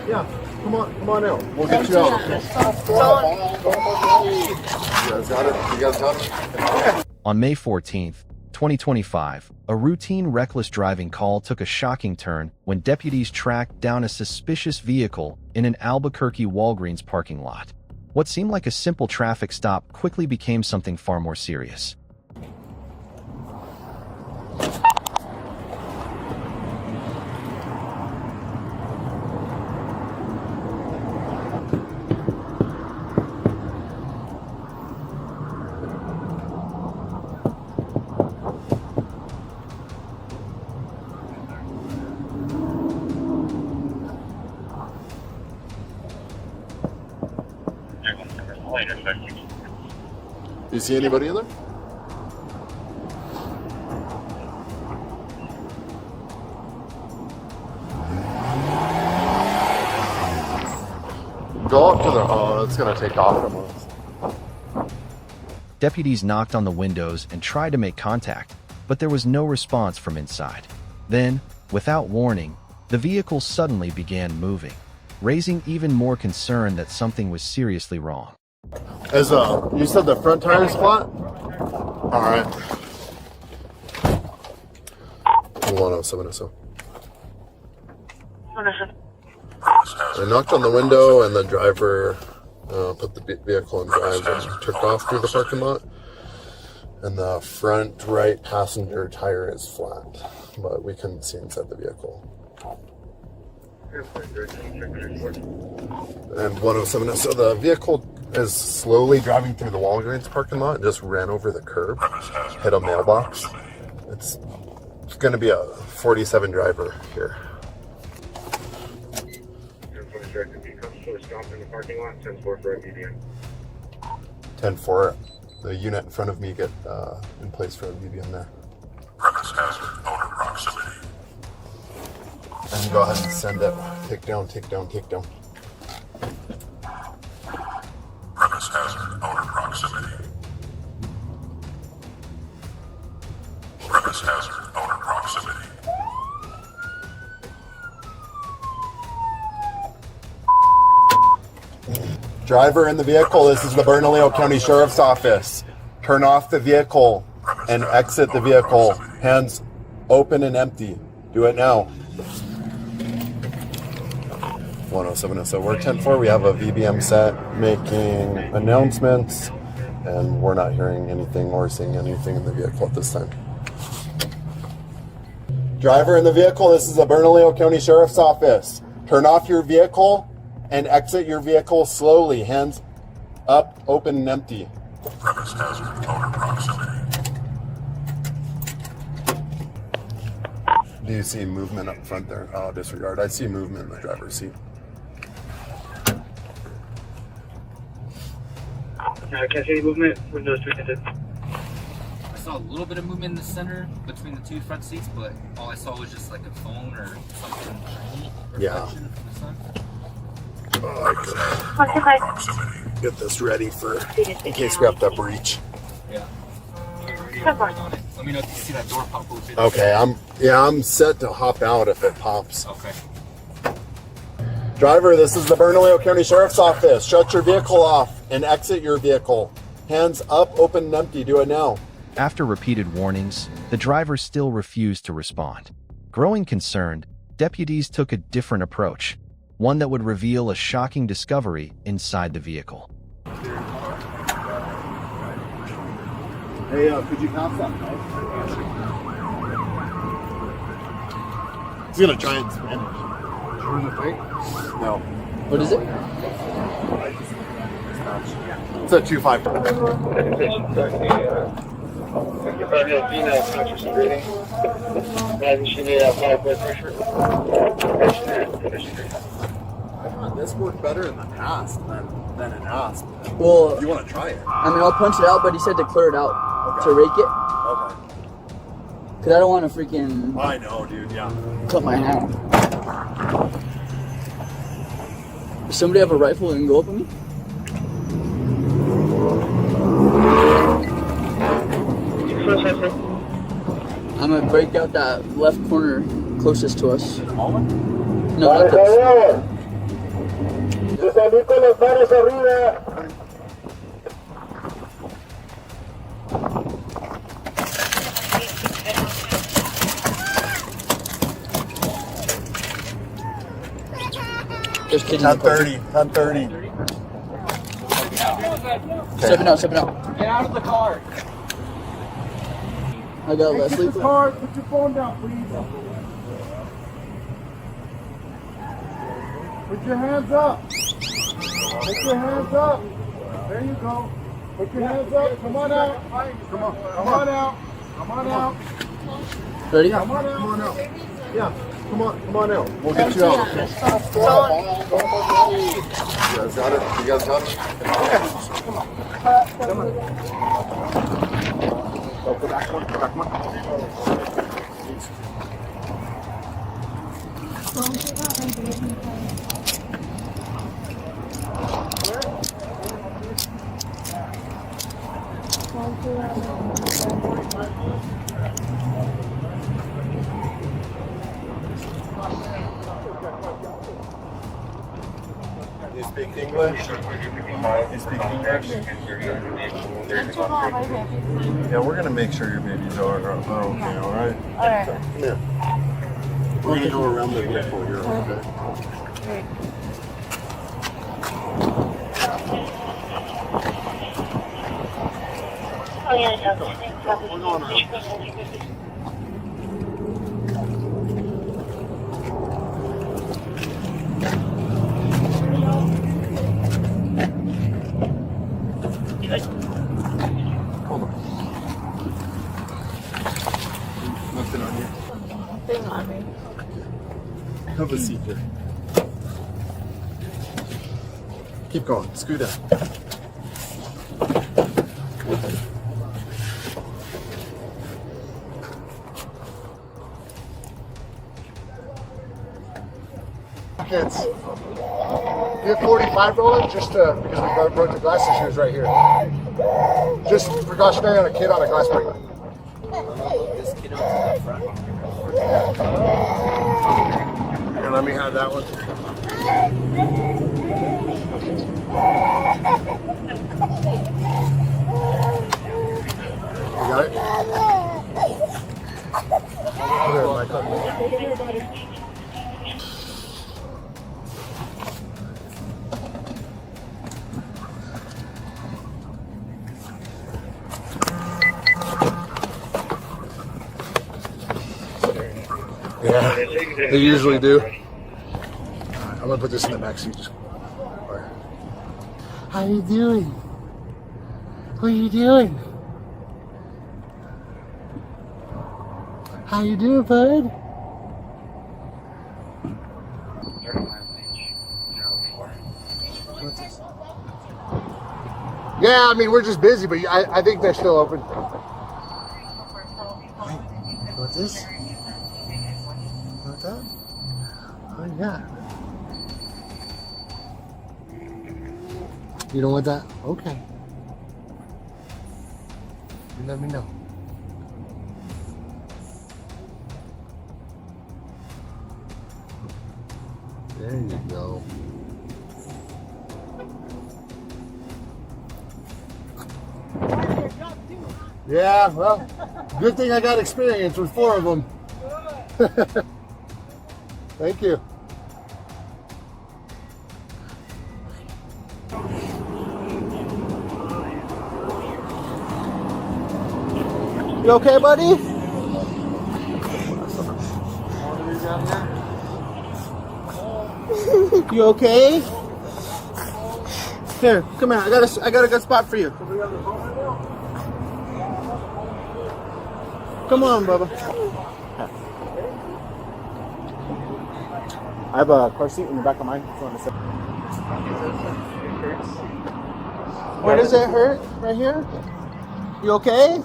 Yeah, come on out. We'll get you out. Okay? You guys got it? You guys got it? On May 14th, 2025, a routine reckless driving call took a shocking turn when deputies tracked down a suspicious vehicle in an Albuquerque Walgreens parking lot. What seemed like a simple traffic stop quickly became something far more serious. Do you see anybody in there? Go up to the... Oh, it's going to take off from us. Deputies knocked on the windows and tried to make contact, but there was no response from inside. Then, without warning, the vehicle suddenly began moving, raising even more concern that something was seriously wrong. As you said the front tire is flat? All right. 107. I knocked on the window and the driver put the vehicle in drive and took off through the parking lot. And the front right passenger tire is flat, but we couldn't see inside the vehicle. And 107, so the vehicle is slowly driving through the Walgreens parking lot and just ran over the curb, hit a mailbox. It's going to be a 47 driver here. 10-4, the unit in front of me get in place for a BBM there. Premise hazard, owner proximity. And go ahead and send it. Take down. Premise hazard, owner proximity. Premise hazard, owner proximity. Driver in the vehicle, this is the Bernalillo County Sheriff's Office. Turn off the vehicle and exit the vehicle. Hands open and empty. Do it now. 107. So we're 10-4. We have a VBM set making announcements, and we're not hearing anything or seeing anything in the vehicle at this time. Driver in the vehicle, this is the Bernalillo County Sheriff's Office. Turn off your vehicle and exit your vehicle slowly. Hands up, open, and empty. Premise hazard, owner proximity. Do you see movement up front there? Oh, disregard. I see movement in the driver's seat. I can't see any movement. Windows tinted. I saw a little bit of movement in the center between the two front seats, but all I saw was just like a phone or something shiny reflection from the sun. Oh, I could get this ready for in case we have to breach. Yeah. Let me know if you see that door pop open. Okay, I'm set to hop out if it pops. Okay. Driver, this is the Bernalillo County Sheriff's Office. Shut your vehicle off and exit your vehicle. Hands up, open, and empty. Do it now. After repeated warnings, the driver still refused to respond. Growing concerned, deputies took a different approach, one that would reveal a shocking discovery inside the vehicle. Hey, could you pass that? He's gonna try in Spanish. Join the fight? No. What is it? It's a 2-5. This worked better in the past than it has. Well, You want to try it? I mean, I'll punch it out, but he said to clear it out, to rake it. Okay. Because I don't want to freaking I know, dude, yeah. cut my hand. Does somebody have a rifle and go up at me? I'm going to break out that left corner closest to us. No, not this. Salí con las manos arriba. Just kidding. 10:30. 10:30. 7 out, 7 out. Get out of the car. I got Leslie. Put your phone down, please. Put your hands up. Put your hands up. There you go. Put your hands up. Come on out. Come on. Come on out. Come on out. Ready? Come on out. Come on out. Yeah. Come on out. We'll get you out. Okay. You guys got it? You guys got it? Come on. Go for that one. Back one. You speak English? You speak English? Yeah, we're gonna make sure your babies are okay, alright? Alright. Come here. We're gonna go around the vehicle here, okay? Oh, yeah, We're going around. Hold on. Nothing on you. Thing on me. Have a seat here. Keep going. Scoot out. Kids. You have 45 rolling just because we broke the glass issues right here. Just precautionary on a kid on a glass break. Here, let me have that one. You got it? Here, my cup. Yeah, they usually do. I'm gonna put this in the back seat. How you doing? What are you doing? How you doing, bud? What's this? Yeah, I mean we're just busy, but I think they're still open. What's this? What's that? Oh yeah. You don't want that? Okay. You let me know. There you go. Yeah, well, good thing I got experience with 4 of them. Thank you. You okay, buddy? You okay? Here, come here. I got a good spot for you. Come on, Bubba. I have a car seat in the back of mine. If you want to sit. Where does it hurt? Right here? You okay?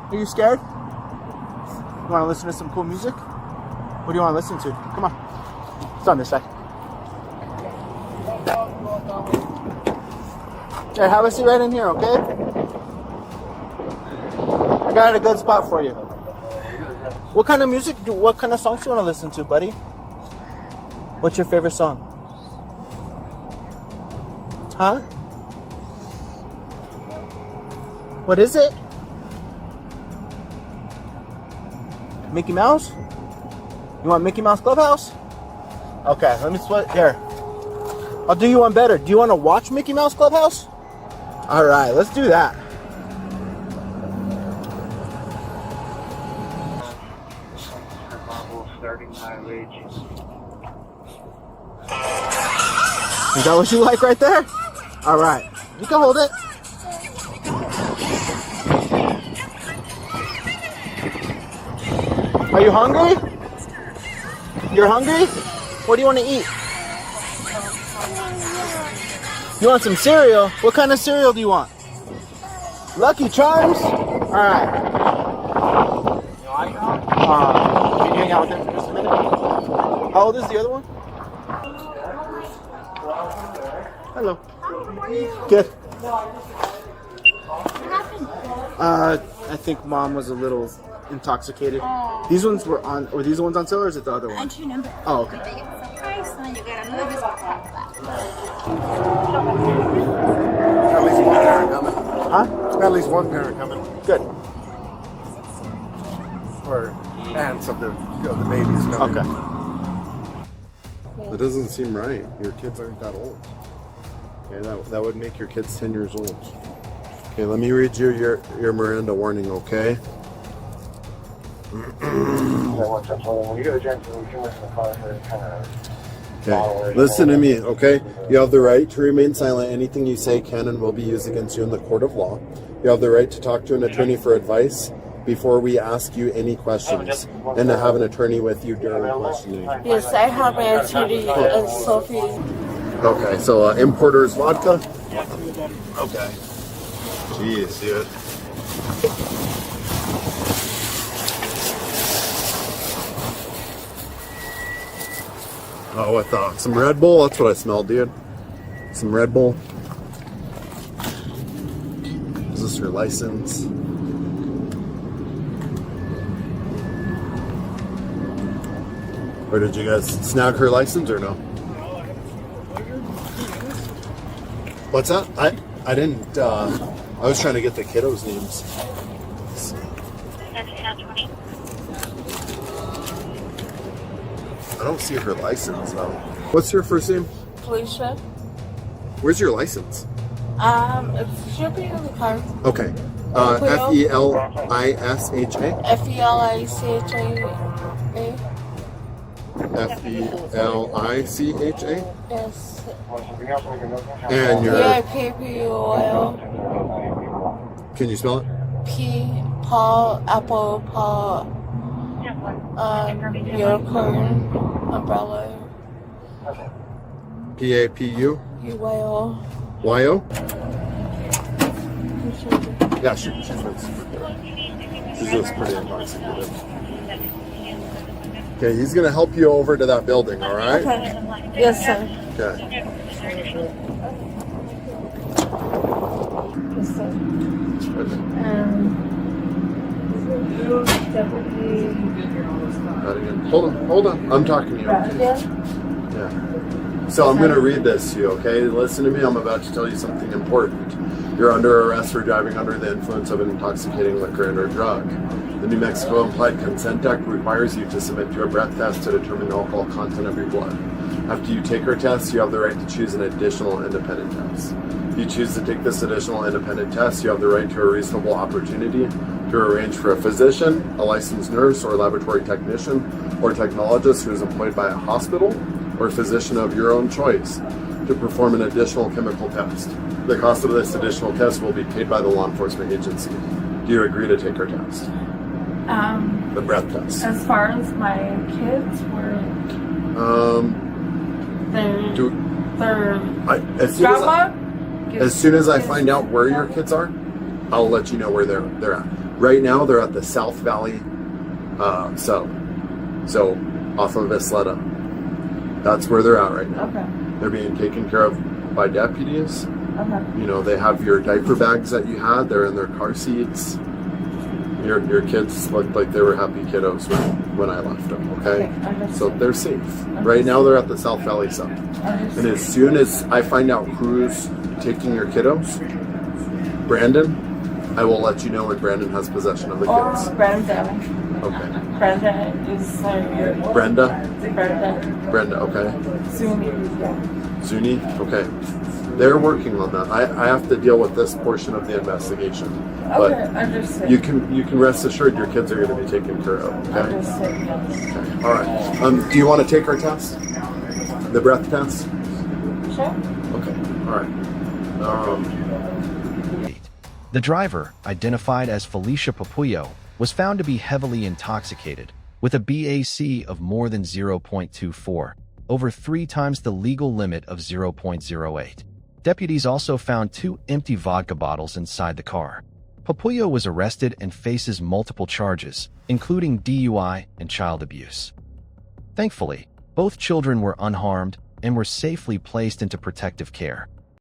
Are you scared? You want to listen to some cool music? What do you want to listen to? Come on. It's on this side. Here, have a seat right in here, okay? I got a good spot for you. What kind of music, what kind of songs do you want to listen to, buddy? What's your favorite song? Huh? What is it? Mickey Mouse? You want Mickey Mouse Clubhouse? Okay, let me split here. I'll do you one better. Do you want to watch Mickey Mouse Clubhouse? All right, let's do that. Starting mileage. Is that what you like right there? All right, you can hold it. Are you hungry? You're hungry? What do you want to eat? You want some cereal? What kind of cereal do you want? Lucky Charms? All right. Can you hang out with him for just a minute? How old is the other one? Hello. Good. I think mom was a little intoxicated. These ones were on, were these the ones on sale or is it the other one? Entry number. Oh, okay. They get some price and then you gotta move this one like that. At least one parent coming. Huh? At least one parent coming. Good. Or aunts of the babies coming. Okay. That doesn't seem right. Your kids aren't that old. Okay, that would make your kids 10 years old. Okay, let me read you your Miranda warning, okay? Okay, listen to me, okay? You have the right to remain silent. Anything you say can and will be used against you in the court of law. You have the right to talk to an attorney for advice before we ask you any questions, and to have an attorney with you during questioning. Yes, I have an attorney and Sophie. Okay, so importer's vodka? Okay. Jeez, dude. Oh, what some Red Bull? That's what I smelled, dude. Some Red Bull. Is this your license? Or did you guys snag her license or no? What's that? I didn't, I was trying to get the kiddos' names. I don't see her license though. What's your first name? Felicia. Where's your license? It should be in the car. Okay. F-E-L-I-S-H-A? F-E-L-I-C-H-A. F-E-L-I-C-H-A? Yes. And your... P-I-P-P-O-L. Can you spell it? P, Paul, Apple, Paul, unicorn, umbrella, P-A-P-U? U-Y-O. Y-O? Yeah, she's just pretty intoxicated. Okay, he's gonna help you over to that building, all right? Okay. Yes, sir. Okay. Yes, sir. Hold on. I'm talking to you. Okay? Yeah. Yeah. So I'm going to read this to you, okay? Listen to me. I'm about to tell you something important. You're under arrest for driving under the influence of an intoxicating liquor and or drug. The New Mexico Implied Consent Act requires you to submit to a breath test to determine the alcohol content of your blood. After you take our test, you have the right to choose an additional independent test. If you choose to take this additional independent test, you have the right to a reasonable opportunity to arrange for a physician, a licensed nurse or laboratory technician, or technologist who is employed by a hospital or physician of your own choice to perform an additional chemical test. The cost of this additional test will be paid by the law enforcement agency. Do you agree to take our test? The breath test. As far as my kids were, as soon as I find out where your kids are, I'll let you know where they're at. Right now, they're at the South Valley, so off of Isleta. That's where they're at right now. okay, They're being taken care of by deputies. okay. You know, they have your diaper bags that you had. They're in their car seats. Your kids looked like they were happy kiddos when I left them, okay? So they're safe. Right now they're at the South Valley side. And as soon as I find out who's taking your kiddos? Brandon? I will let you know when Brandon has possession of the kids. Brenda. Okay. Brenda is like... Brenda? Brenda. Okay. Zuni. Okay. They're working on that. I have to deal with this portion of the investigation. But Okay, understood. you can rest assured your kids are going to be taken care of. Okay. Understood, yes. Okay. All right. Do you want to take our test? The breath test? Sure. Okay. All right. The driver, identified as Felicia Papuyo, was found to be heavily intoxicated, with a BAC of more than 0.24, over 3 times the legal limit of 0.08. Deputies also found 2 empty vodka bottles inside the car. Papuyo was arrested and faces multiple charges, including DUI and child abuse. Thankfully, both children were unharmed and were safely placed into protective care.